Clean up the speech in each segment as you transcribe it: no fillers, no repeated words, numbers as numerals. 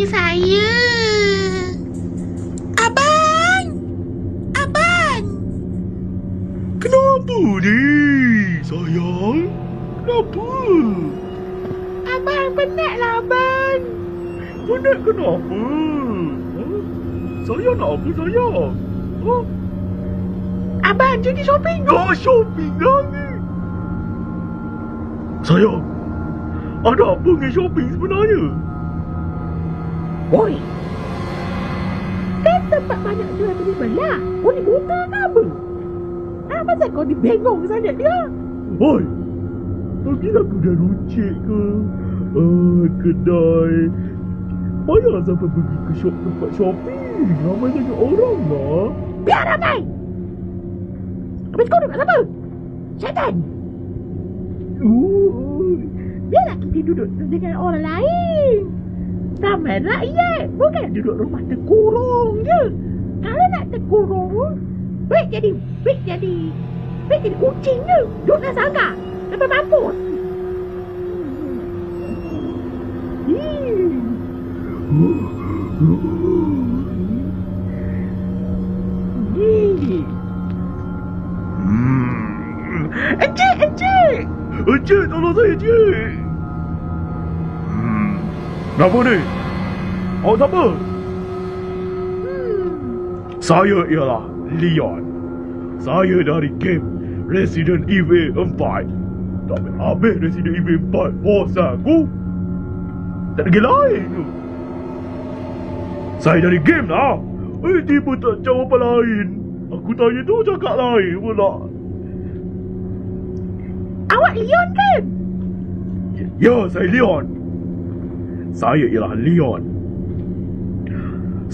suami saya. Abang! Abang! Kenapa ni, sayang? Kenapa? Abang, penatlah abang. Penat kenapa? Ha? Saya nak apa, sayang? Ha? Abang, jadi shopping. Shopping lagi? Sayang, ada apa dengan shopping sebenarnya? Oi, kan tempat banyak jual beli belah. Kau ni buta ke apa? Pasal kau ni bengong sangat dia? Oi, bagilah aku dah rucik ke? Kedai. Payah sampai pergi ke tempat shopping. Ramai sangat orang lah. Biar ramai. Habis kau duduk siapa? Syaitan. Biarlah kita duduk dengan orang lain. Ramai rakyat. Bukan duduk rumah terkurung je. Kalau nak terkurung, baik jadi kucing je. Duduk nak sangka. Sampai mampus. Encik! Encik, tolong saya, Encik! Kenapa ni? Awak siapa? Saya ialah Leon. Saya dari game Resident Evil 4. Tak habis Resident Evil 4 bosan aku. Tak ada game lain tu. Saya dari game lah. Tiba tak jawab apa lain. Aku tanya tu cakap lain pula. Awak Leon kan? Ya, saya Leon. Saya ialah Leon.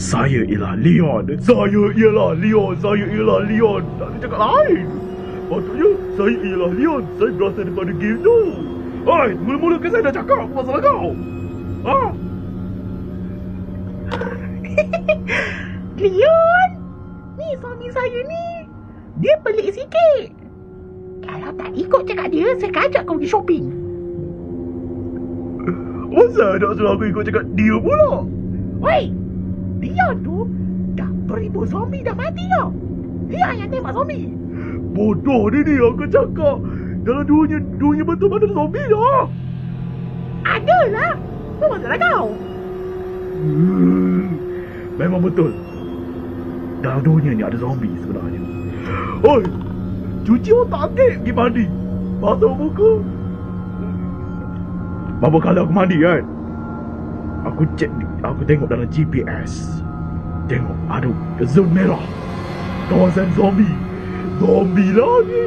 Saya ialah Leon. Tak ada cakap lain. Patutnya saya ialah Leon. Saya berasal daripada game tu. Hai, mula-mula kan saya dah cakap masalah kau. Ha? Leon, ni suami saya ni. Dia pelik sikit. Kalau tak ikut cakap dia, saya akan ajak kau pergi shopping. Masa nak suruh aku ikut cakap dia pula? Woi, Leon tu dah beribu zombie dah mati tau. Dia yang tembak zombie. Bodoh ni aku cakap. Dalam dunia betul ada zombie dah. Adalah. Tu masalah kau. Memang betul. Dalam dunia ni ada zombie sebenarnya. Oi, cuci otak adik pergi mandi. Basuh muka. Berapa kali aku mandi kan? Aku tengok dalam GPS. Tengok ada zon merah. Kawasan zombie. Zombie lagi.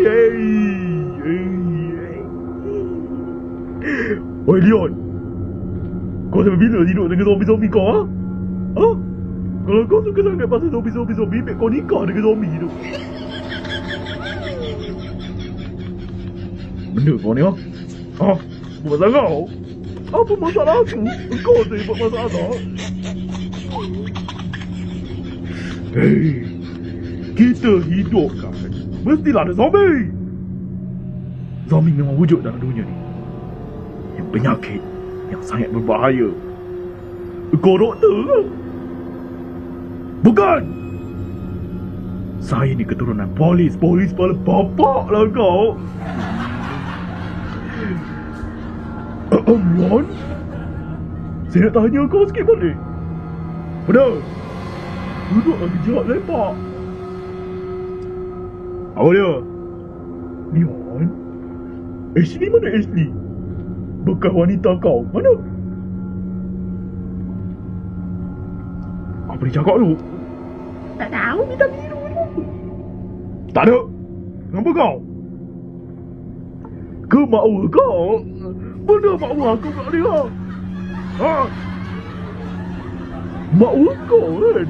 Oi Leon, kau sampai bila hidup dengan zombie-zombie kau, ha? Ha? Kalau kau suka sangat pasal zombie, baik kau nikah dengan zombie tu. Benda kau ni, ha? Ha? Buat masalah kau? Apa masalah aku? Kau tu yang buat masalah. Hei, kita hidup kan, mestilah ada zombie. Zombie memang wujud dalam dunia ni. Yang penyakit, yang sangat berbahaya. Kau doktor ke? Bukan! Saya ni keturunan polis kepala bapak lah kau. Ron? Saya nak tanya kau sikit boleh? Pada? Duduk lagi jahat lepak. Apa dia? Leon? Ashley mana Ashley? Bekas wanita kau mana? Apa dia cakap tu? Tak tahu, minta biru tu. Tak ada. Kenapa kau? Ke makwa kau? Benda makwa aku kat dia. Ha? Makwa kau kan?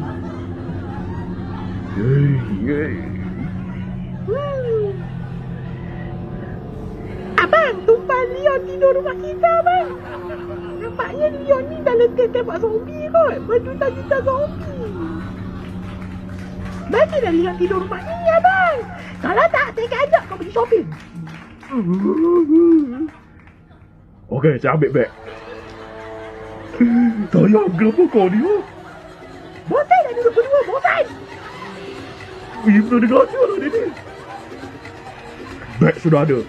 Abang, tumpah Leon tidur rumah kita, abang. Nampaknya Leon ni dah letih tembak zombie kot. Berjuta-juta zombie. Bagilah Leon tidur rumah ni, abang. Kalau tak, saya akan ajak kau pergi shopping. Okey, saya ambil beg. Sayang kenapa kau ni? Bosan dah duduk berdua, bosan. Benar dengar aja lah dia ni. Beg sudah ada.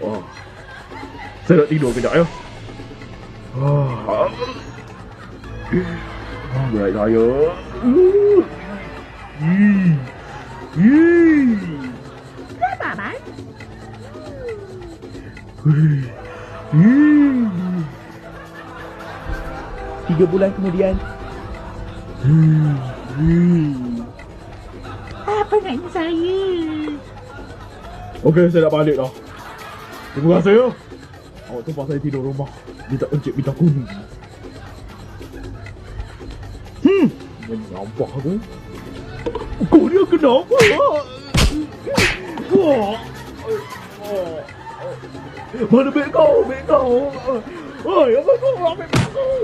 Oh. Saya nak tidur kejap ya. Baik saya. Kenapa, Abang? 3 bulan kemudian. Apa naknya saya? Okey, saya dah balik dah. Terima kasih ya. Awak tempat saya tidur rumah. Bintang encik, bintang kuning. Menyampah aku. Kau ni kenapa? Mana beg kau? Beg kau? Oi, apa kau ambil beg kau?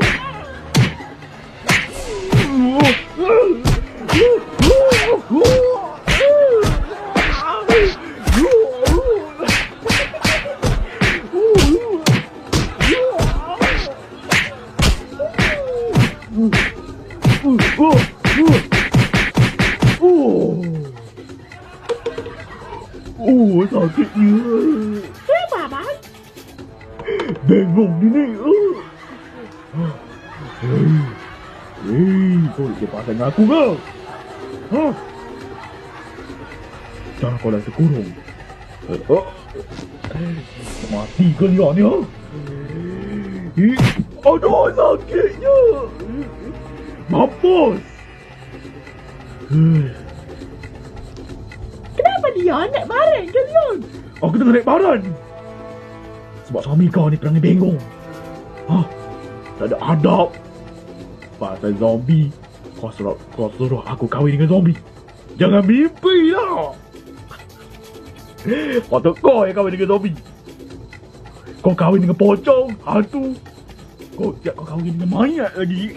Sakitnya. Kenapa, Abang? Bengong ni. Kau lepas dengan aku ke? Jangan kau dah terkurung. Mati kalian ya. Aduh, sakitnya. Mampus. Kenapa dia naik baran kalian? Aku tengah naik baran. Sebab suami kau ni perangai bengong. Tak ada adab. Pasal zombie. Kau suruh aku kahwin dengan zombie. Jangan mimpi lah. Patut kau yang kahwin dengan zombie. Kau kahwin dengan pocong, hantu. Kau kahwin dengan mayat lagi.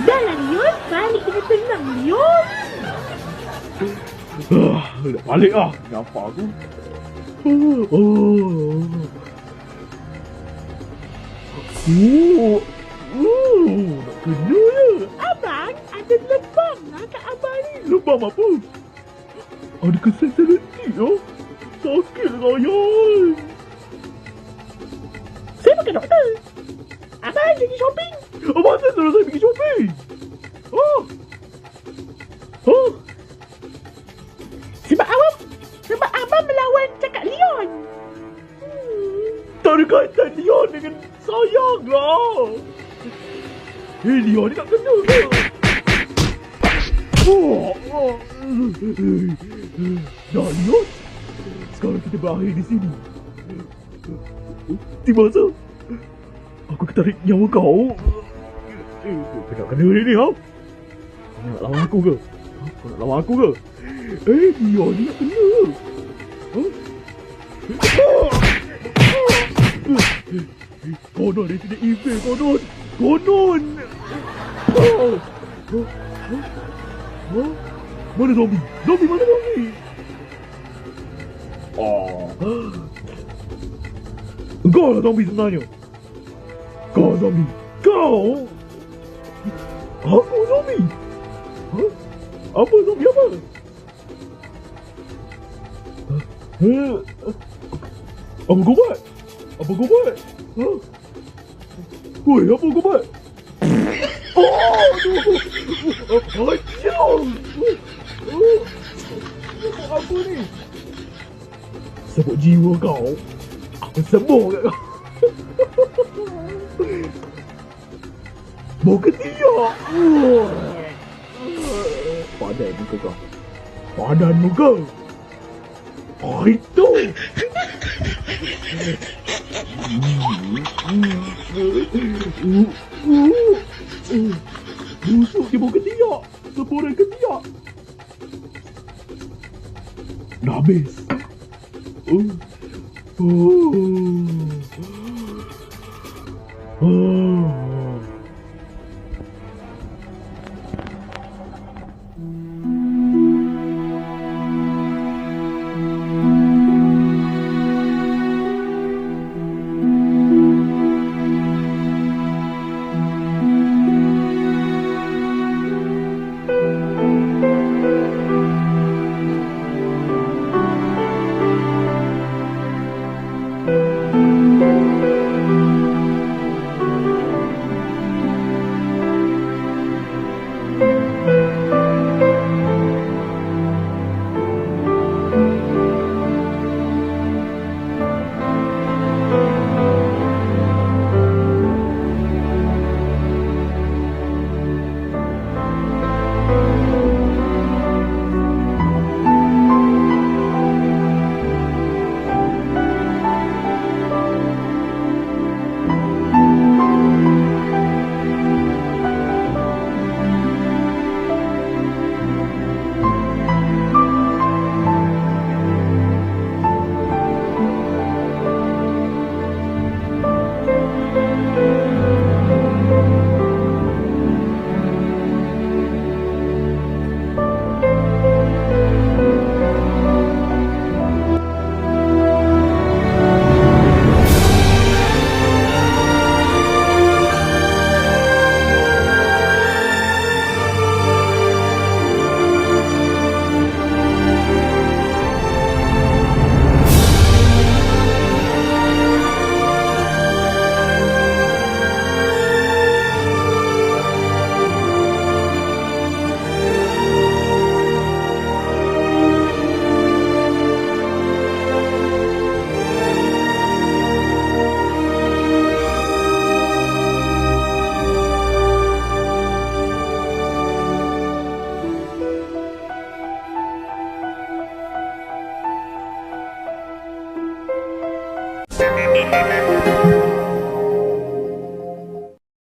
Dah lah, Leon. Balik dengan tenang, Leon. Dah balik lah. Nampak aku. Nak kena ya. Abang, ada lebam lah kat abang ni. Lebam apa? Ada kesan selentik ya. Sakit rayan. Saya bukan doktor. Abang pergi shopping. Abang suruh saya pergi shopping. Sebab abang melawan cakap Leon. Tak ada kaitan Leon dengan sayang lah. Leon ni tak kena ke? Dah Leon. Sekarang kita berakhir di sini. Tiba masa aku ketarik nyawa kau. Kau nak kena ni ha? Kau nak lawan aku ke? Kau nak lawan aku ke? Leon ni nak kena. Konon Resident Evil, konon. Mana zombie? Mana zombie? Kau lah zombie sebenarnya. Kau zombie. Kau? Aku zombie? Apa zombie apa? Apa kau buat? Woi, apa kau buat? Apa ni? Sebut jiwa kau. Aku sembuh kat kau. Bau ketiak. Padan muka kau. Padan muka. Itu. Busuk dia bau ketiak. Semburan ketiak. Dah habis.